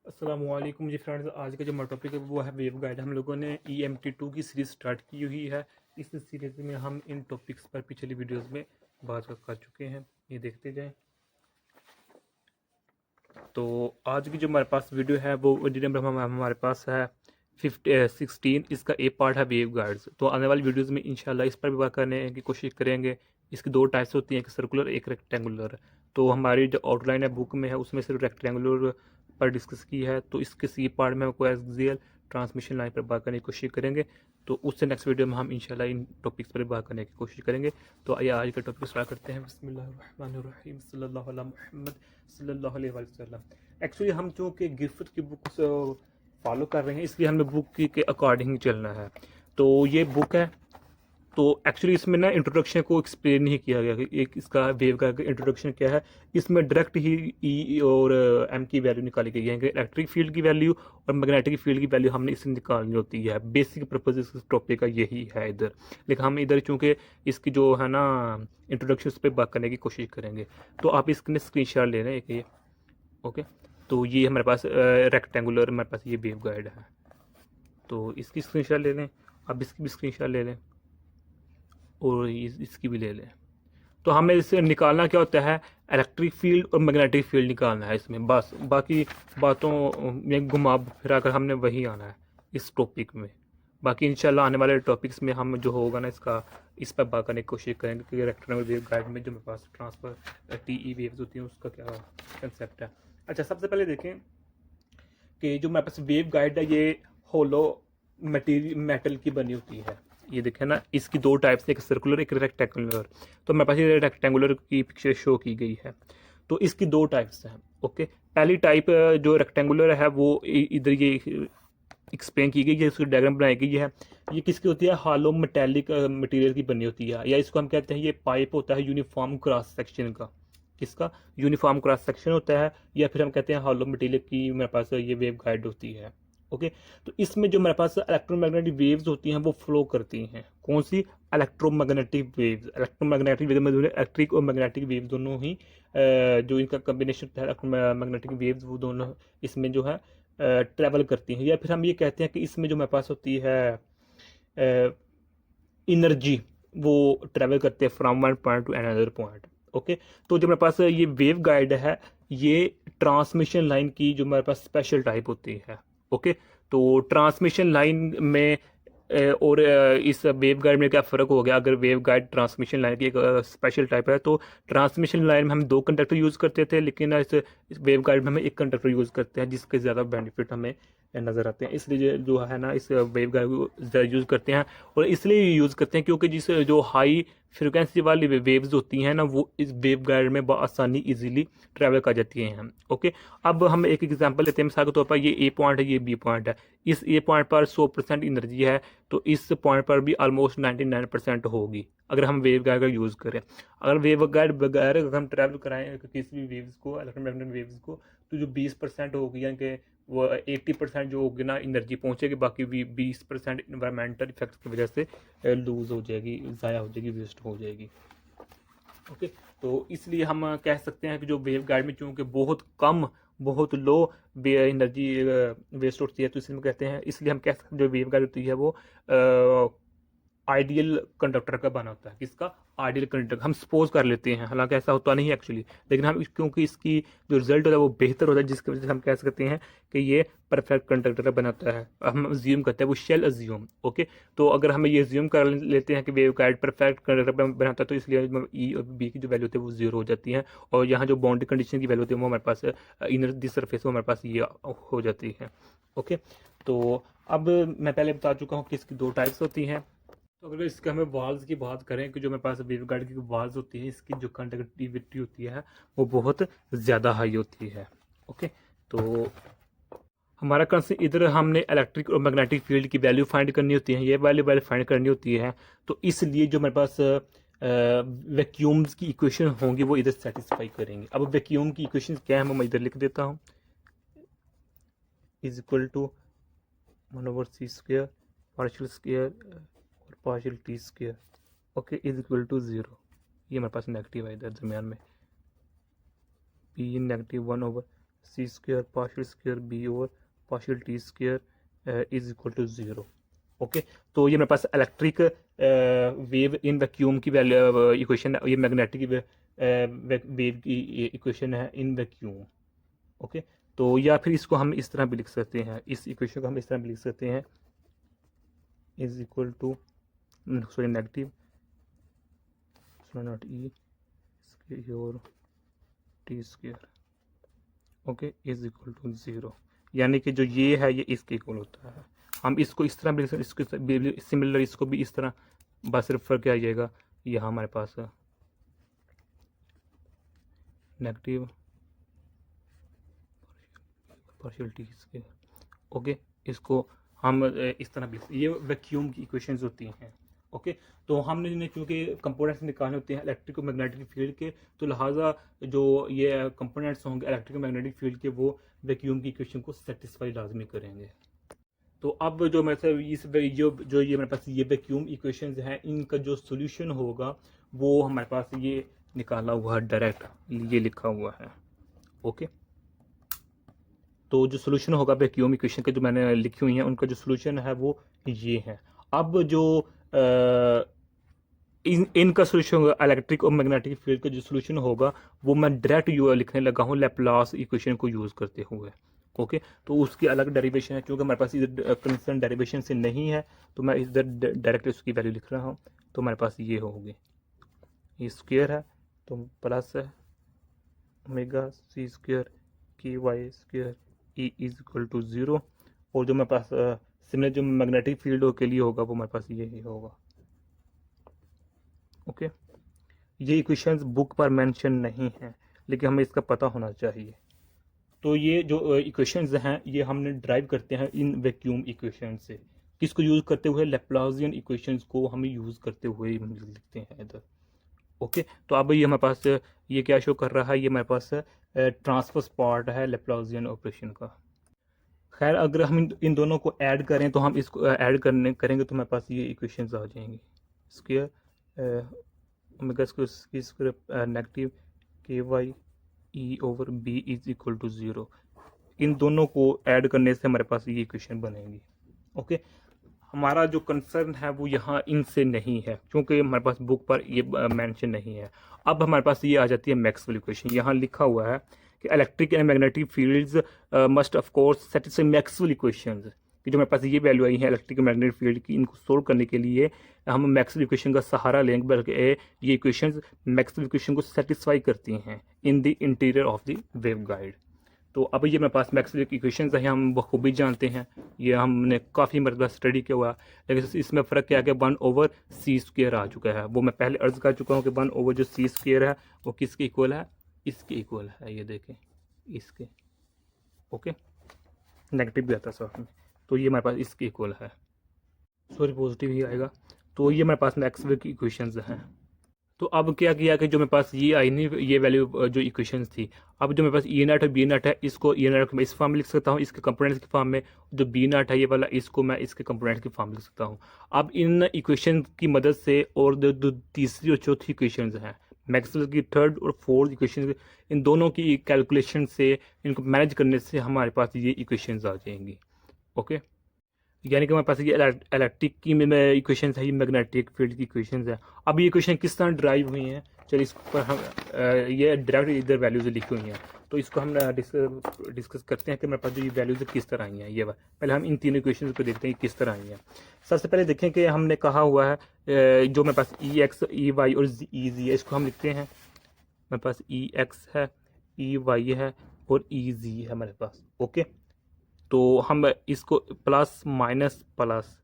अस्सलामुअलैकुम जी फ्रेंड्स। आज का जो हमारा टॉपिक है वो है वेव गाइड। हम लोगों ने EMT2 की सीरीज़ स्टार्ट की हुई है। इस सीरीज़ में हम इन टॉपिक्स पर पिछली वीडियोस में बात कर चुके हैं, ये देखते जाएं। तो आज की जो हमारे पास वीडियो है वो वीडियो नंबर हमारे पास है 16। इसका ए पार्ट है वेव गाइड्स। तो आने वाली वीडियोस में इंशाल्लाह इस पर भी बात करने की कोशिश करेंगे। इसकी दो टाइप्स होती हैं, एक सर्कुलर एक रेक्टेंगुलर। तो हमारी जो आउटलाइन है बुक में है उसमें सिर्फ रेक्टेंगुलर पर डिस्कस की है। तो इसके सी पार्ट में हमको एक्सियल ट्रांसमिशन लाइन पर बात करने की कोशिश करेंगे। तो उससे नेक्स्ट वीडियो में हम इंशाल्लाह इन टॉपिक्स पर बात करने की कोशिश करेंगे। तो आइए आज का टॉपिक स्टार्ट करते हैं। बिस्मिल्लाहिर्रहमानिर्रहीम सल्लल्लाहु अला मुहम्मद सल्लल्लाहु अलैहि वसल्लम। एक्चुअली हम चूँकि गिरफ्त की बुक फॉलो कर रहे हैं इसलिए हमें बुक के अकॉर्डिंग चलना है। तो ये बुक है। तो एक्चुअली इसमें ना इंट्रोडक्शन को एक्सप्लेन नहीं किया गया कि एक इसका वेव का इंट्रोडक्शन क्या है। इसमें डायरेक्ट ही ई और एम की वैल्यू निकाली गई है। इलेक्ट्रिक फील्ड की वैल्यू और मैग्नेटिक फील्ड की वैल्यू हमने इससे निकालनी होती है। बेसिक पर्पज इस टॉपिक का यही है इधर। लेकिन हम इधर चूँकि इसकी जो है ना इंट्रोडक्शन उस पर बात करने की कोशिश करेंगे। तो आप इसके स्क्रीन शॉट ले लें एक ये। ओके। तो ये हमारे पास रेक्टेंगुलर हमारे पास ये वेव गाइड है। तो इसकी स्क्रीनशॉट ले लें, अब इसकी भी स्क्रीनशॉट ले लें और इसकी भी ले लें। तो हमें इससे निकालना क्या होता है, इलेक्ट्रिक फील्ड और मैग्नेटिक फील्ड निकालना है इसमें। बस बाकी बातों में घुमा फिरा कर हमने वही आना है इस टॉपिक में। बाकी इंशाल्लाह आने वाले टॉपिक्स में हम जो होगा ना इसका इस पर बात करने की कोशिश करेंगे कि रेक्टेंगुलर वेव गाइड में जो मेरे पास ट्रांसफर TE वेव्स होती हैं उसका क्या कंसेप्ट है। अच्छा, सबसे पहले देखें कि जो मेरे पास वेव गाइड है ये होलो मटेरियल मेटल की बनी होती है। ये देखें ना, इसकी दो टाइप्स, एक सर्कुलर एक रेक्टेंगुलर। तो मेरे पास ये रेक्टेंगुलर की पिक्चर शो की गई है। तो इसकी दो टाइप्स हैं। ओके। पहली टाइप जो रेक्टेंगुलर है वो इधर ये एक्सप्लेन की गई है, इसकी डायग्राम बनाई गई है। ये किसकी होती है, हॉलो मेटेलिक मटेरियल की बनी होती है, या इसको हम कहते हैं ये पाइप होता है यूनिफॉर्म क्रॉस सेक्शन का। किसका यूनिफॉर्म क्रॉस सेक्शन होता है, या फिर हम कहते हैं हॉलो मटेरियल की मेरे पास ये वेव गाइड होती है। ओके। तो इसमें जो मेरे पास इलेक्ट्रोमैग्नेटिक वेव्स होती हैं वो फ्लो करती हैं। कौन सी, इलेक्ट्रोमैग्नेटिक वेव्स। इलेक्ट्रोमैग्नेटिक वेव में इलेक्ट्रिक और मैग्नेटिक वेव दोनों ही जो इनका कम्बिनेशन है इलेक्ट्रोमैग्नेटिक वेव्स, वो दोनों इसमें जो है ट्रेवल करती हैं। या फिर हम ये कहते हैं कि इसमें जो मेरे पास होती है एनर्जी, वो ट्रेवल करते हैं from one point two another point. Okay. तो जो मेरे पास ये वेव गाइड है ये ट्रांसमिशन लाइन की जो मेरे पास स्पेशल टाइप होती है। ओके। तो ट्रांसमिशन लाइन में और इस वेव गाइड में क्या फ़र्क हो गया, अगर वेव गाइड ट्रांसमिशन लाइन की एक स्पेशल टाइप है तो ट्रांसमिशन लाइन में हम दो कंडक्टर यूज़ करते थे, लेकिन इस वेव गाइड में हम एक कंडक्टर यूज़ करते हैं जिसके ज़्यादा बेनिफिट हमें नज़र आते हैं। इसलिए जो है ना इस वेव गाइड को ज़्यादा यूज़ करते हैं। और इसलिए यूज़ करते हैं क्योंकि जिस जो हाई फ्रिक्वेंसी वाली वेव्स होती हैं ना वो इस वेव गाइड में बआसानी इजीली ट्रैवल कर जाती हैं। ओके। अब हम एक एग्जांपल लेते हैं। मिसाल के तौर पर ये ए पॉइंट है, ये बी पॉइंट है। इस ए पॉइंट पर 100% एनर्जी है, तो इस पॉइंट पर भी ऑलमोस्ट 99% होगी अगर हम वेव गाइड का यूज़ करें। अगर वेव गाइड बगैर अगर हम ट्रैवल कराएं किसी भी वेव्स को, इलेक्ट्रोमैग्नेटिक वेव्स को, तो जो 20% होगी, यानी कि वो 80% जो होगी ना एनर्जी पहुंचेगी, बाकी भी 20% इन्वायरमेंटल इफेक्ट्स की वजह से लूज हो जाएगी, ज़ाया हो जाएगी, वेस्ट हो जाएगी। ओके। तो इसलिए हम कह सकते हैं कि जो वेव गाइड में चूंकि बहुत कम बहुत लो एनर्जी वेस्ट होती है, तो इसलिए हम कहते हैं, इसलिए हम कह सकते हैं जो वेव गाइड होती है वो आइडियल कंडक्टर का बना होता है। किसका, आइडियल कंडक्टर। हम सपोज कर लेते हैं, हालांकि ऐसा होता नहीं है एक्चुअली, लेकिन हम क्योंकि इसकी जो रिजल्ट होता है वो बेहतर होता है, जिसकी वजह से हम कह सकते हैं कि ये परफेक्ट कंडक्टर बनाता है। हम अज्यूम करते हैं, वो शेल अज्यूम। ओके। तो अगर हम ये अज्यूम कर लेते हैं कि वेव गाइड परफेक्ट कंडक्टर बनाता है, तो इसलिए ई और बी की जो वैल्यू होती है वो जीरो हो जाती है। और यहाँ जो बाउंड्री कंडीशन की वैल्यू होती है वो हमारे पास इनर दी सरफेस वो हमारे पास ये हो जाती है। ओके। तो अब मैं पहले बता चुका हूँ कि इसकी दो टाइप्स होती हैं। तो अगर इसके हमें वाल्स की बात करें कि जो मेरे पास वेव गाइड की वाल्स होती है इसकी जो कंडक्टिविटी होती है वो बहुत ज़्यादा हाई होती है। ओके। तो हमारा कंसेप्ट इधर हमने इलेक्ट्रिक और मैग्नेटिक फील्ड की वैल्यू फाइंड करनी होती है, ये वैल्यू फाइंड करनी होती है। तो इसलिए जो मेरे पास वैक्यूम्स की इक्वेशन होंगी वो इधर सेटिस्फाई करेंगे। अब वैक्यूम की इक्वेशन क्या है मैं इधर लिख देता हूँ, is equal to 1/c² partial square और partial t square. Okay, is equal to 0। ये हमारे पास नेगेटिव है इधर दरमियान में, p negative 1/c² c square partial square b over partial t square is equal to 0। Okay, तो ये मेरे पास इलेक्ट्रिक वेव इन वैक्यूम की वैल्यू इक्वेशन है, ये मैग्नेटिक वेव की इक्वेशन है इन वैक्यूम। ओके, तो या फिर इसको हम इस तरह भी लिख सकते हैं, इस इक्वेशन को हम इस तरह भी लिख सकते हैं, is equal to sorry negative nought E square T square, okay, is equal to 0। यानी कि जो ये है ये इसके इक्वल होता है। हम इसको इस तरह भी लिख सकते, इसको सिमिलर इसको भी इस तरह, बस सिर्फ फर्क क्या आ जाएगा, यहाँ हमारे पास negative partial t square. Okay, इसको हम इस तरह भी, ये वैक्यूम की इक्वेशंस होती हैं। ओके, तो हमने क्योंकि कंपोनेंट्स निकालने होते हैं इलेक्ट्रिक और मैग्नेटिक फील्ड के, तो लिहाजा जो ये कंपोनेंट्स होंगे इलेक्ट्रिक और मैग्नेटिक फील्ड के वो वैक्यूम की इक्वेशन को सेटिस्फाई लाजमी करेंगे। तो अब जो मेरे इस जो ये मेरे पास ये वैक्यूम इक्वेशंस हैं, इनका जो सोल्यूशन होगा वो हमारे पास ये निकाला हुआ है डायरेक्ट, ये लिखा हुआ है। ओके, तो जो सोल्यूशन होगा वैक्यूम इक्वेशन के जो मैंने लिखी हुई हैं उनका जो सोल्यूशन है वो ये है। अब जो इनका सोल्यूशन होगा इलेक्ट्रिक और मैग्नेटिक फील्ड का जो सोल्यूशन होगा वो मैं डायरेक्ट लिखने लगा हूँ लैप्लास इक्वेशन को यूज़ करते हुए। ओके, तो उसकी अलग डेरिवेशन है, क्योंकि हमारे पास इधर कंसर्न डेरिवेशन से नहीं है तो मैं इधर डायरेक्ट उसकी वैल्यू लिख रहा हूँ। तो हमारे पास ये होगी, ये स्क्वायर है तो प्लस है ओमेगा सी स्क्वायर की Y square E is equal to 0। और जो मेरे पास सिमिलर जो मैग्नेटिक फील्ड के लिए होगा वो मेरे पास ये ही होगा। ओके, ये इक्वेशंस बुक पर मेंशन नहीं है लेकिन हमें इसका पता होना चाहिए। तो ये जो इक्वेशंस हैं ये हमने ड्राइव करते हैं इन वैक्यूम इक्वेशन से, किसको यूज़ करते हुए, लैप्लासियन इक्वेशंस को हमें यूज़ करते हुए हम लिखते हैं इधर। ओके, तो अब ये हमारे पास ये क्या शो कर रहा है, ये हमारे पास ट्रांसफर्स पार्ट है लैप्लासियन ऑपरेशन का। खैर अगर हम इन दोनों को ऐड करें तो हम इसको ऐड करेंगे तो हमारे पास ये इक्वेशंस आ जाएंगी, square omega square negative K Y E over B is equal to 0। इन दोनों को ऐड करने से हमारे पास ये इक्वेशन बनेगी। ओके, हमारा जो कंसर्न है वो यहाँ इनसे नहीं है क्योंकि हमारे पास बुक पर ये मेंशन नहीं है। अब हमारे पास ये आ जाती है मैक्सवेल इक्वेशन। यहाँ लिखा हुआ है कि electric and magnetic fields must of course satisfy Maxwell equations, कि जो हमारे पास ये वैल्यू आई है इलेक्ट्रिक एंड मैग्नेटिक फील्ड की, इनको सोल्व करने के लिए हम मैक्सवेल इक्वेशन का सहारा लेंगे, बल्कि ये इक्वेशंस मैक्सवेल इक्वेशन को सेटिस्फाई करती हैं in the interior of the waveguide. तो अब ये मेरे पास मैक्सवेल की इक्वेशंस हैं, हम बखूबी जानते हैं, ये हमने काफ़ी मरतबा स्टडी किया हुआ है। लेकिन इसमें फ़र्क क्या है कि 1/c² आ चुका है। वो मैं पहले अर्ज कर चुका हूँ कि 1 जो c² है वो किसके इक्वल है, इसके इक्वल है, ये देखें इसके। ओके, नेगेटिव भी आता है साथ में, तो ये हमारे पास इसके इक्वल है, सॉरी पॉजिटिव ही आएगा। तो ये हमारे पास मैक्सवेल की इक्वेशंस हैं। तो अब क्या किया कि जो मेरे पास ये आई नहीं ये वैल्यू जो इक्वेशंस थी, अब जो मेरे पास ई नॉट और बी नॉट है इसको ई नॉट मैं इस फॉर्म में लिख सकता हूँ, इसके कंपोनेंट्स की फॉर्म में, जो बी नॉट है ये वाला इसको मैं इसके कंपोनेंट्स की फॉर्म में लिख सकता हूँ। अब इन इक्वेशन की मदद से और जो तीसरी और चौथी इक्वेशंस हैं मैक्सवेल की थर्ड और फोर्थ इक्वेशन, इन दोनों की कैलकुलेशन से इनको मैनेज करने से हमारे पास ये इक्वेशंस आ जाएंगी। ओके, यानी कि हमारे पास ये इलेक्ट्रिक की इक्वेशन है, ये मैग्नेटिक फील्ड की इक्वेशन है। अब ये इक्वेशन किस तरह ड्राइव हुई हैं, चलिए इस पर हम ये डायरेक्ट इधर वैल्यूज लिखी हुई हैं तो इसको हम डिस्कस करते हैं कि मेरे पास जो ये वैल्यूज किस तरह आई हैं। ये पहले हम इन तीनों इक्वेशन को देखते हैं किस तरह आई हैं। सबसे पहले देखें कि हमने कहा हुआ है जो मेरे पास ई एक्स ई वाई और ई जी है, इसको हम लिखते हैं, मेरे पास ई एक्स है, ई वाई है और ई जी है हमारे पास। ओके, तो हम इसको प्लस माइनस प्लस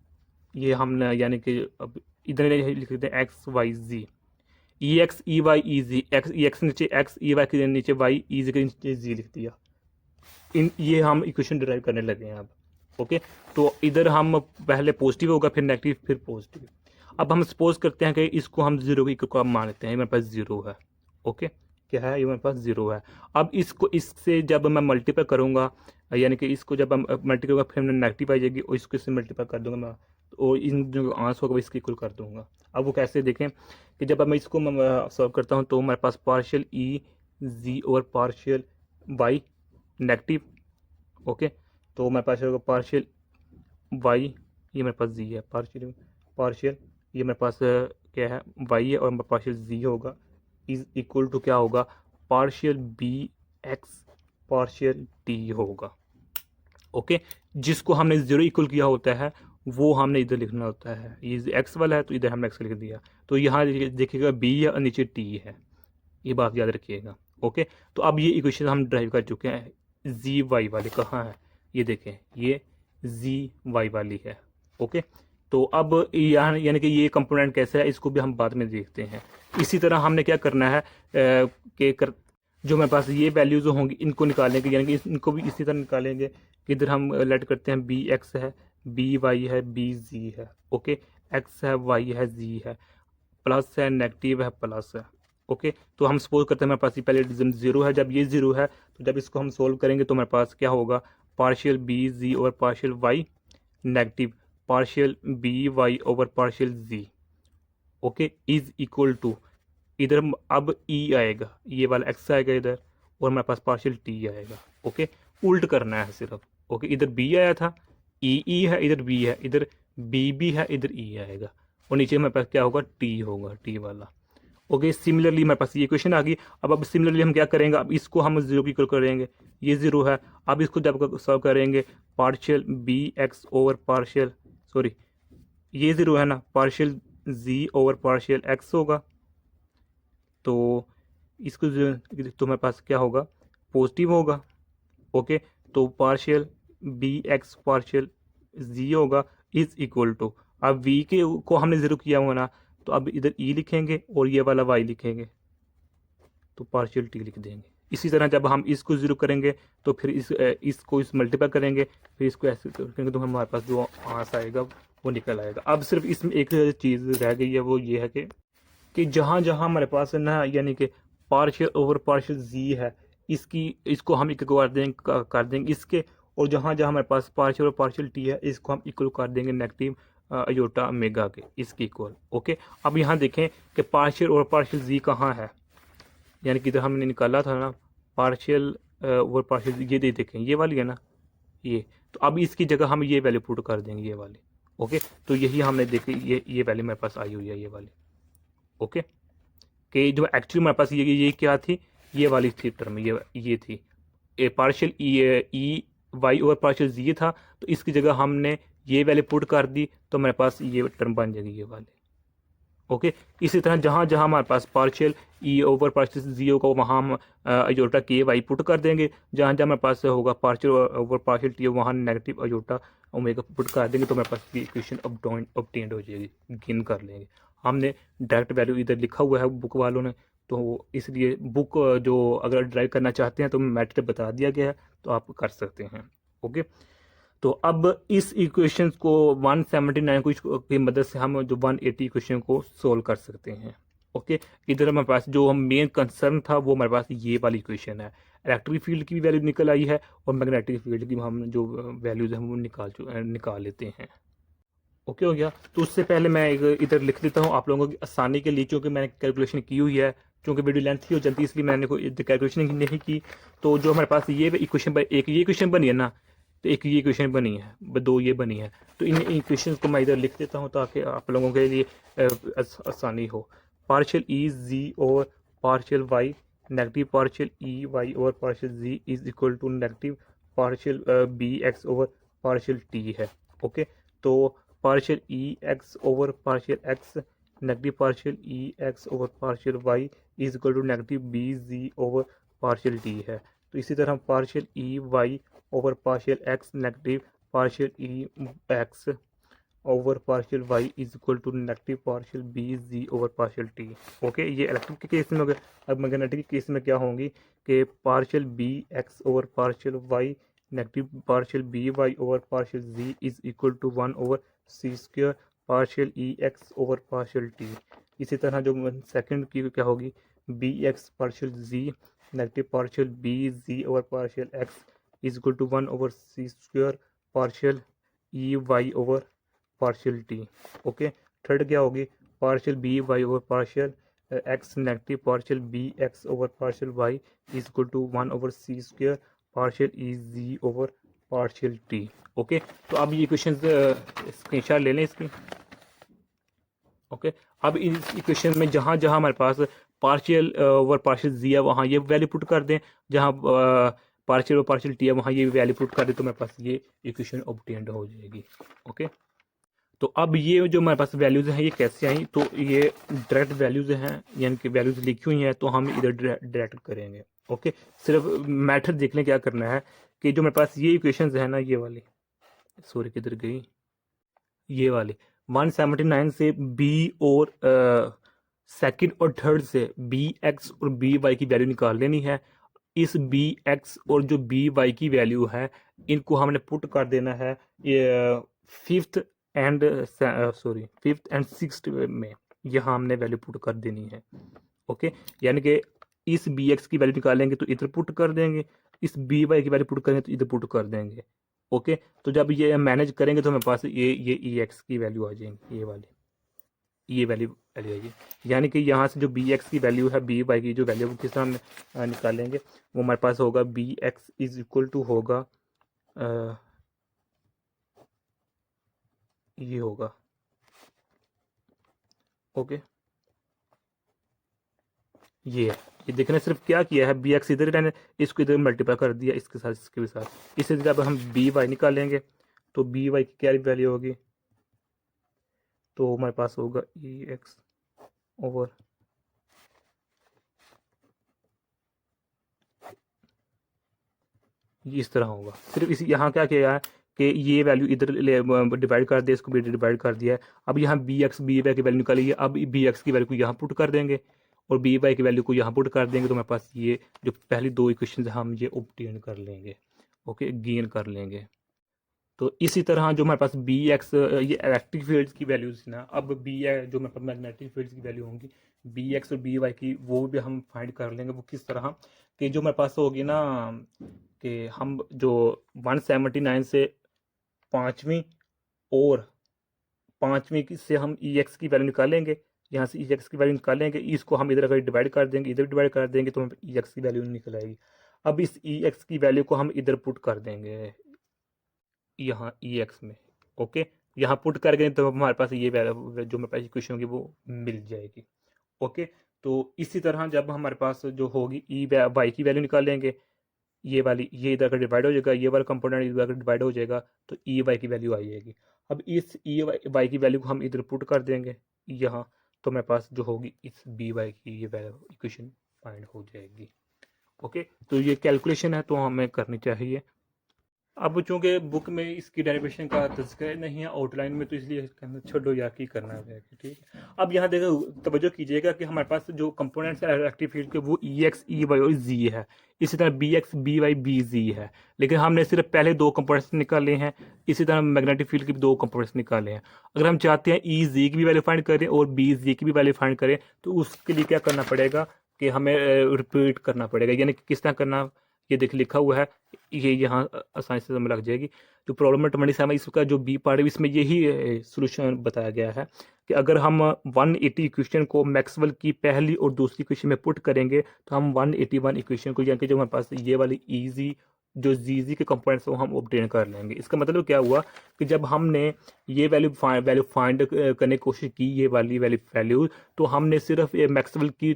ये हमने यानी कि अब इधर लिख देते हैं एक्स वाई जी, ई एक्स ई वाई ई जी, एक्स ई एक्स नीचे एक्स ई वाई के नीचे वाई ई जी के नीचे जी लिख दिया। ये हम इक्वेशन डिराइव करने लगे हैं अब। ओके, तो इधर हम पहले पॉजिटिव होगा फिर नेगेटिव फिर पॉजिटिव। अब हम सपोज करते हैं कि इसको हम 0 की इक्वल मान लेते हैं, मेरे पास 0 है। ओके, क्या है, ये मेरे पास 0 है। अब इसको इससे जब मैं मल्टीप्लाई करूँगा, यानी कि इसको जब हम मल्टीप्लाई करूँगा फिर मैं नेगेटिव आ जाएगी और इसको इससे मल्टीप्लाई कर दूंगा मैं, और इन जो आंसर होगा इसके इक्वल कर दूंगा। अब वो कैसे देखें कि जब मैं इसको सॉल्व करता हूँ तो हमारे पास पार्शियल ई जी और पार्शियल वाई नेगेटिव। ओके, तो हमारे पास होगा पार्शियल वाई, ये मेरे पास जी है, पार्शियल ये मेरे पास क्या है वाई है, और मेरे पार्शियल जी होगा इज इक्वल टू क्या होगा, partial B X partial T होगा। ओके, जिसको हमने जीरो इक्वल किया होता है वो हमने इधर लिखना होता है, ये एक्स वाला है तो इधर हमने एक्स लिख दिया, तो यहाँ देखिएगा बी है और नीचे टी है, ये बात याद रखिएगा। ओके, तो अब ये इक्वेशन हम ड्राइव कर चुके हैं। जी वाई वाली कहाँ है, ये देखें, ये जी वाई वाली है। ओके, तो अब यहाँ यानी कि ये कंपोनेंट कैसे है इसको भी हम बाद में देखते हैं। इसी तरह हमने क्या करना है जो मेरे पास ये वैल्यूज होंगी इनको निकालेंगे, यानी कि इनको भी इसी तरह निकालेंगे कि इधर हम लेट करते हैं बी एक्स है, बी वाई है, बी जी है। ओके, एक्स है, वाई है, जी है, प्लस है, नेगेटिव है, प्लस है। ओके, तो हम सपोज करते हैं हमारे पास ये पहले जीरो है, जब ये जीरो है तो जब इसको हम सोल्व करेंगे तो हमारे पास क्या होगा, partial B ji over partial Y negative partial B Y over partial Z. Okay, is equal to इधर अब ई आएगा, ये वाला एक्स आएगा इधर, और हमारे पास पार्शियल टी आएगा। ओके, उल्ट करना है सिर्फ। ओके, इधर बी आया था, ई है, इधर बी है, इधर बी है, इधर ई आएगा, और नीचे हमारे पास क्या होगा, टी होगा, टी वाला। ओके, सिमिलरली हमारे पास ये क्वेश्चन आ गई। अब सिमिलरली हम क्या करेंगे, अब इसको हम जीरो की इक्वल करेंगे, ये जीरो है, अब इसको जब सॉल्व करेंगे partial B x over partial, sorry ये जीरो है ना, partial Z over partial X होगा, तो इसको तो हमारे पास क्या होगा, पॉजिटिव होगा। ओके, तो पार्शियल बी एक्स पार्शियल जी होगा इज इक्वल टू, अब वी के को हमने जीरो किया हुआ ना, तो अब इधर ई लिखेंगे और ये वाला वाई लिखेंगे, तो पार्शियल टी लिख देंगे। इसी तरह जब हम इसको जीरो करेंगे तो फिर इसको इस मल्टीप्लाई करेंगे, फिर इसको ऐसे करेंगे तो हमारे पास जो आंसर आएगा वो निकल आएगा। अब सिर्फ इसमें एक चीज़ रह गई है, वो ये है कि जहाँ जहाँ हमारे पास है ना, यानी कि पार्शियल ओवर पार्शियल जी है, इसको हम इक्वल कर देंगे इसके, और जहाँ जहाँ हमारे पास पार्शियल और पार्शियल टी है इसको हम इक्वल कर देंगे नेगेटिव अयोटा मेगा के, इसकी इक्वल। ओके, अब यहाँ देखें कि पार्शियल और पार्शियल जी कहाँ है, यानी कि इधर हमने निकाला था ना पार्शियल ओवर पार्शियल, ये देखें ये वाली है ना, ये, तो अब इसकी जगह हम ये वैल्यू पुट कर देंगे, ये वाली। ओके, तो यही हमने देखी, ये वैल्यू मेरे पास आई हुई है, ये वाली। ओके, कि जो एक्चुअली हमारे पास ये क्या थी, ये वाली थी टर्म, ये थी partial E Y over partial g था, तो इसकी जगह हमने ये वैल्यू पुट कर दी तो हमारे पास ये टर्म बन जाएगी, ये वाली। ओके, इसी तरह जहाँ जहाँ हमारे पास पार्शियल ई ओवर पार्शियल जी होगा वहाँ हम अयोटा के वाई पुट कर देंगे, जहाँ जहाँ हमारे पास होगा पार्शियल ओवर पार्शियल टी वहाँ नेगेटिव अयोटा ओमेगा पुट कर देंगे, तो हमारे पास ये इक्वेशन ऑब्टेन्ड हो जाएगी, गिन कर लेंगे। हमने डायरेक्ट वैल्यू इधर लिखा हुआ है बुक वालों ने, तो इसलिए बुक जो अगर ड्राइव करना चाहते हैं तो मेथड बता दिया गया है, तो आप कर सकते हैं। ओके, तो अब इस इक्वेशन को 179 की मदद से हम जो 180 इक्वेशन को सोल्व कर सकते हैं। ओके, इधर हमारे पास जो हम मेन कंसर्न था वो हमारे पास ये वाली इक्वेशन है, इलेक्ट्रिक फील्ड की भी वैल्यू निकल आई है और मैग्नेटिक फील्ड की हम जो वैल्यूज हैं वो निकाल लेते हैं। ओके हो गया, तो उससे पहले मैं इधर लिख देता हूँ आप लोगों की आसानी के लिए, क्योंकि मैंने कैलकुलेशन की हुई है, क्योंकि वीडियो लेंथ ही हो जाती है इसलिए मैंने कोई कैलकुलेशन नहीं की। तो जो हमारे पास ये इक्वेशन, एक ये इक्वेशन बनी है ना, तो एक ये इक्वेशन बनी है, दो ये बनी है, तो इन इक्वेशन को मैं इधर लिख देता हूँ ताकि आप लोगों के लिए आसानी हो। पार्शियल ई जी और पार्शियल वाई नेगेटिव पार्शियल ई वाई और partial ji is equal to negative partial B x over partial t है। ओके, तो partial E x over partial x negative partial E x over partial Y is equal to negative B ji over partial t है। तो इसी तरह partial E Y over partial x negative partial E x over partial Y is equal to negative partial B ji over partial T. Okay, ये electric के case में हो गया। अब मैग्नेटिक के केस में क्या होंगी कि partial B x over partial Y negative partial B Y over partial ji is equal to 1 over C square partial E x over partial T. इसी तरह जो सेकंड की क्या होगी, B X partial Z negative partial B ji over partial X is equal to 1 over C square partial E Y over partial T. Okay, third क्या होगी, partial B Y over partial x negative partial B x over partial Y is equal to 1 over C square partial E Z over partial T. Okay, तो अब ये equation screenshot ले लें इसकी। Okay, अब इस इक्वेशन में जहाँ जहाँ हमारे पास पार्शियल ओवर पार्शियल जी है वहाँ ये वैल्यू पुट कर दें, जहाँ पार्शियल और पार्शियल टी है वहाँ ये वैल्यू पुट कर दें, तो मेरे पास ये इक्वेशन ऑब्टेन्ड हो जाएगी। ओके, तो अब ये जो हमारे पास वैल्यूज़ हैं ये कैसे आई, तो ये डायरेक्ट वैल्यूज़ हैं, यानी कि वैल्यूज़ लिखी हुई हैं तो हम इधर डायरेक्ट करेंगे। ओके, सिर्फ मैथड देख लें क्या करना है कि जो मेरे पास ये इक्वेशंस है ना, ये वाली, सॉरी किधर गई, ये वाली 179 से बी और सेकंड और थर्ड से बी एक्स और बी वाई की वैल्यू निकाल लेनी है। इस बी एक्स और जो बी वाई की वैल्यू है इनको हमने पुट कर देना है फिफ्थ एंड सिक्स्थ में, यहाँ हमने वैल्यू पुट कर देनी है। ओके, यानी कि इस बी एक्स की वैल्यू निकालेंगे तो इधर पुट कर देंगे, इस बी वाई की वैल्यू पुट करेंगे तो इधर पुट कर देंगे। ओके, तो जब ये मैनेज करेंगे तो हमारे पास ये ई एक्स की वैल्यू आ जाएगी, ये वाली, ये वैल्यू वैल्यू आएगी। यानी कि यहाँ से जो बी एक्स की वैल्यू है बी वाई की जो वैल्यू किस तरह हम निकालेंगे, वो हमारे पास होगा B X is equal to होगा ये होगा। ओके, ये देखने सिर्फ क्या किया है, बी एक्स इधर मैंने इसको इधर मल्टीप्लाई कर दिया इसके साथ इसके भी साथ। इससे जब हम बी वाई निकालेंगे तो बी वाई की क्या वैल्यू होगी, तो हमारे पास होगा ई एक्स ओवर इस तरह होगा। सिर्फ इसी यहाँ क्या किया है कि ये वैल्यू इधर डिवाइड कर दिया, इसको भी डिवाइड कर दिया है। अब यहाँ बी एक्स बी वाई की वैल्यू निकाली है, अब बी एक्स की वैल्यू को यहाँ पुट कर देंगे और बी वाई की वैल्यू को यहाँ पुट कर देंगे, तो हमारे पास ये जो पहली दो इक्वेशन हम ये ऑब्टेन कर लेंगे। ओके, गेन कर लेंगे। तो इसी तरह जो हमारे पास बी एक्स ये इलेक्ट्रिक फील्ड्स की वैल्यूज ना, अब बी जो हमारे पास मैग्नेटिक फील्ड्स की वैल्यू होंगी बी एक्स और बी वाई की, वो भी हम फाइंड कर लेंगे। वो किस तरह कि जो हमारे पास होगी ना कि हम जो 179 से पाँचवीं और पाँचवीं से हम ई एक्स की वैल्यू निकालेंगे, यहाँ से ई एक्स की वैल्यू निकालेंगे, इसको हम इधर अगर डिवाइड कर देंगे इधर डिवाइड कर देंगे तो ई एक्स की वैल्यू निकल आएगी। अब इस ई एक्स की वैल्यू को हम इधर पुट कर देंगे यहाँ ई एक्स में। ओके, यहाँ पुट कर गए तो हमारे पास ये वैल्यू जो मेरे पास इक्वेशन होगी वो मिल जाएगी। ओके, तो इसी तरह जब हमारे पास जो होगी ई वाई की वैल्यू निकालेंगे, ये वाली ये इधर का डिवाइड हो जाएगा, ये वाला कंपोनेंट इधर का डिवाइड हो जाएगा, तो ई वाई की वैल्यू आ जाएगी। अब इस ई वाई की वैल्यू को हम इधर पुट कर देंगे यहाँ, तो मेरे पास जो होगी इस बी वाई की ये वैल्यू इक्वेशन फाइंड हो जाएगी। ओके, तो ये कैलकुलेशन है तो हमें करनी चाहिए। अब चूंकि बुक में इसकी डेरिवेशन का तज़किरा नहीं है आउटलाइन में, तो इसलिए कहना छोड़ो यार की करना है। ठीक है, अब यहाँ देखो तवज्जो कीजिएगा कि हमारे पास जो कंपोनेंट्स है इलेक्ट्रिक फील्ड के वो ई एक्स ई वाई और जी है, इसी तरह B x B y B z है, लेकिन हमने सिर्फ पहले दो कंपोनेंट्स निकाले हैं। इसी तरह मैग्नेटिक फील्ड के भी दो कंपोनेंट्स निकाले हैं। अगर हम चाहते हैं ई जी की भी वैल्यू फाइंड करें और बी जी की भी वैल्यू फाइंड करें, तो उसके लिए क्या करना पड़ेगा कि हमें रिपीट करना पड़ेगा। यानी कि किस तरह करना, ये देख लिखा हुआ है, ये यहाँ आसानी से समझ लग जाएगी। जो प्रॉब्लम है 27 इसका जो बी पार्ट है इसमें यही सोल्यूशन बताया गया है कि अगर हम 180 इक्वेशन को मैक्सवेल की पहली और दूसरी इक्वेशन में पुट करेंगे तो हम 181 इक्वेशन को, यानी कि जो हमारे पास ये वाली ईजी जो जी के कंपोनेंट्स वो हम ऑब्टेन कर लेंगे। इसका मतलब क्या हुआ कि जब हमने ये वैल्यू फाइंड करने की कोशिश की, ये वाली वैल्यू, तो हमने सिर्फ मैक्सवेल की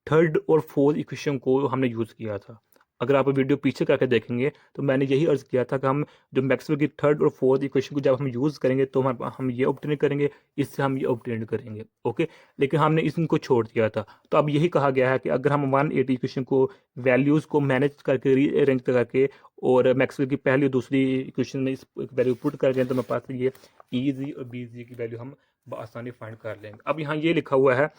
थर्ड और फोर्थ इक्वेशन को हमने यूज़ किया था। अगर आप वीडियो पीछे करके देखेंगे तो मैंने यही अर्ज किया था कि हम जो मैक्सवेल की थर्ड और फोर्थ इक्वेशन को जब हम यूज़ करेंगे तो हम ये ऑब्टेन करेंगे, इससे हम ये ऑब्टेन करेंगे। ओके, लेकिन हमने इनको छोड़ दिया था। तो अब यही कहा गया है कि अगर हम 180 इक्वेशन को वैल्यूज़ को मैनेज करके रीअरेंज करके और मैक्सवेल की पहली और दूसरी इक्वेशन में इस वैल्यू पुट कर दें, तो मेरे पास ये ई जी और बी जी की वैल्यू हम आसानी फाइंड कर लेंगे। अब यहाँ ये लिखा हुआ है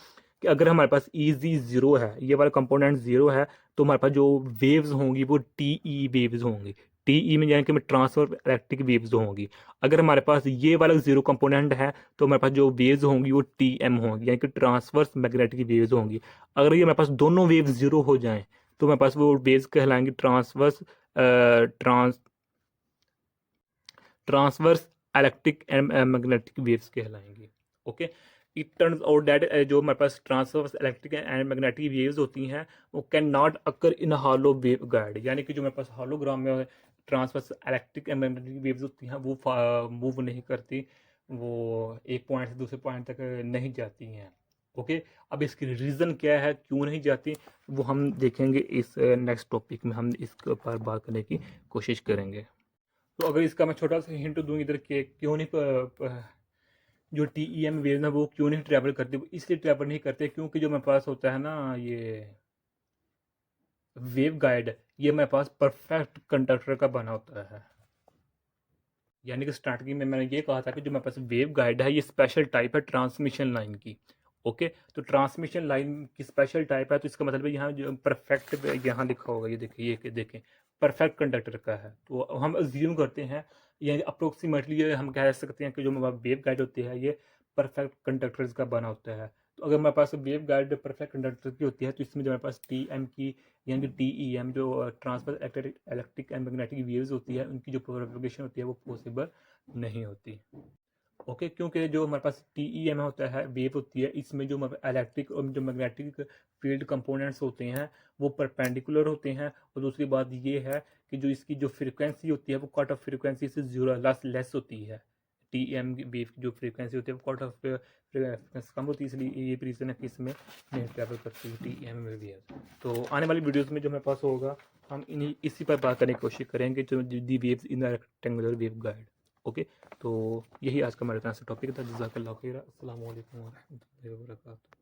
कि अगर हमारे पास ई जी ज़ीरो है, ये वाला कंपोनेंट ज़ीरो है, तो हमारे पास जो वेव्स होंगी वो टी ई वेव्स होंगी। टी ई में यानी कि ट्रांसफर इलेक्ट्रिक वेव्स होंगी। अगर हमारे पास ये वाला जीरो कंपोनेंट है तो हमारे पास जो वेव्स होंगी वो टी एम होंगी, यानी कि ट्रांसवर्स मैग्नेटिक वेव्स होंगी। अगर ये हमारे पास दोनों वेव्स जीरो हो जाएं तो हमारे पास वो वेव्स कहलाएंगी transverse transverse electric and magnetic waves कहलाएंगी। Okay, it turns out that जो हमारे पास transverse electric and magnetic waves होती हैं वो can not occur in hollow wave guide, यानी कि जो हमारे पास हॉलोग्राम में transverse electric and magnetic waves होती हैं वो मूव नहीं करती, वो एक पॉइंट से दूसरे पॉइंट तक नहीं जाती हैं। ओके, अब इसकी रीज़न क्या है, क्यों नहीं जाती, वो हम देखेंगे इस नेक्स्ट टॉपिक में, हम इसके ऊपर बात करने की कोशिश करेंगे। तो अगर इसका मैं छोटा सा हिंट दूँ इधर के क्यों नहीं जो TEM वेव ना वो क्यों नहीं ट्रैवल करती, वो इसलिए ट्रैवल नहीं करते क्योंकि जो मेरे पास होता है ना ये वेव गाइड, ये मेरे पास परफेक्ट कंडक्टर का बना होता है। यानी कि स्टार्टिंग में मैंने ये कहा था कि जो मेरे पास वेव गाइड है ये स्पेशल टाइप है ट्रांसमिशन लाइन की। ओके, तो ट्रांसमिशन लाइन की स्पेशल टाइप है, तो इसका मतलब है यहाँ जो परफेक्ट यहाँ लिखा होगा, ये देखिए, ये देखें परफेक्ट कंडक्टर का है, तो हम अज्यूम करते हैं या अप्रोक्सीमेटली हम कह सकते हैं कि जो हमारा वेव गाइड होती है ये परफेक्ट कंडक्टर्स का बना होता है। तो अगर हमारे पास वेव गाइड परफेक्ट कंडक्टर की होती है तो इसमें जो हमारे पास TM की यानी कि TEM जो transfer electric and magnetic waves होती है उनकी जो प्रोपगेशन होती है वो पॉसिबल नहीं होती। ओके, क्योंकि जो हमारे पास TEM होता है वेव होती है, इसमें जो इलेक्ट्रिक और जो मैग्नेटिक फील्ड कंपोनेंट्स होते हैं वो परपेंडिकुलर होते हैं, और दूसरी बात ये है कि जो इसकी जो फ्रीक्वेंसी होती है वो कट ऑफ फ्रीक्वेंसी से जीरो लेस होती है। TEM वेव की जो फ्रीक्वेंसी होती है वो कट ऑफ फ्रीक्वेंसी कम होती है, इसलिए ये रीज़न है कि इसमें नहीं ट्रैवल करती है TEM वेव। तो आने वाली वीडियोज़ में जो मेरे पास होगा हम इसी पर बात करने की कोशिश करेंगे, जो दी waves in the rectangular wave guide. Okay, तो यही आज का हमारे तरफ से टॉपिक था। जज़ाकल्लाह खैर। अस्सलाम वालेकुम व रहमतुल्लाहि व बरकातुहू।